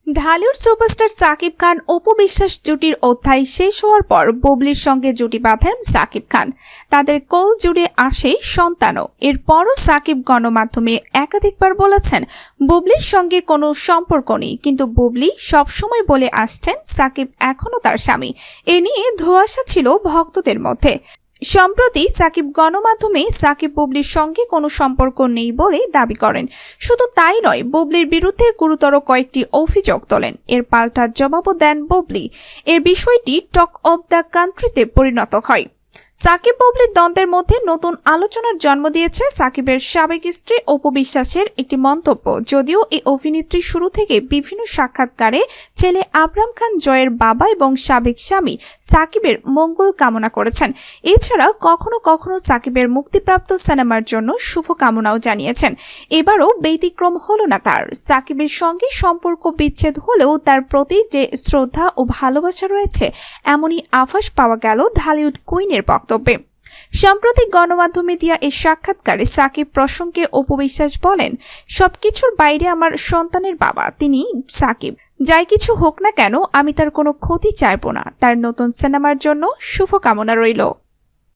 Dhallywood superstar Shakib Khan Apu Biswas জুটির অধ্যায় শেষ হওয়ার পর বুবলির সঙ্গে জুটি বাঁধেন সাকিব খান। তাদের কোল জুড়ে আসে সন্তানও। এরপরও সাকিব গণমাধ্যমে একাধিকবার বলেছেন বুবলির সঙ্গে কোনো সম্পর্ক নেই, কিন্তু বুবলি সবসময় বলে আসছেন সাকিব এখনও তার স্বামী। এ নিয়ে ধোঁয়াশা ছিল ভক্তদের মধ্যে। সম্প্রতি সাকিব গণমাধ্যমে সাকিব বুবলির সঙ্গে কোনো সম্পর্ক নেই বলে দাবি করেন। শুধু তাই নয়, বুবলির বিরুদ্ধে গুরুতর কয়েকটি অভিযোগ তোলেন। এর পাল্টা জবাবও দেন বুবলি। এর বিষয়টি টক অব দ্য কান্ট্রিতে পরিণত হয়। সাকিব বুবলির দ্বন্দ্বের মধ্যে নতুন আলোচনার জন্ম দিয়েছে সাকিবের সাবেক স্ত্রী অপু বিশ্বাসের একটি মন্তব্য। যদিও এই অভিনেত্রী শুরু থেকে বিভিন্ন সাক্ষাৎকারে ছেলে আবরাম খান জয়ের বাবা এবং সাবেক স্বামী সাকিবের মঙ্গল কামনা করেছেন। এছাড়া কখনো কখনো সাকিবের মুক্তিপ্রাপ্ত সিনেমার জন্য শুভকামনাও জানিয়েছেন। এবারও ব্যতিক্রম হলো না তার। সাকিবের সঙ্গে সম্পর্ক বিচ্ছেদ হলেও তার প্রতি যে শ্রদ্ধা ও ভালোবাসা রয়েছে, এমনই আভাস পাওয়া গেল ঢালিউড কুইনের বক্তব্যে। সম্প্রতি গণমাধ্যমে দেয়া এই সাক্ষাৎকারে সাকিব প্রসঙ্গে অপু বিশ্বাস বলেন, সবকিছুর বাইরে আমার সন্তানের বাবা তিনি সাকিব। যাই কিছু হোক না কেন, আমি তার কোনো ক্ষতি চাইব না। তার নতুন সিনেমার জন্য শুভকামনা রইল।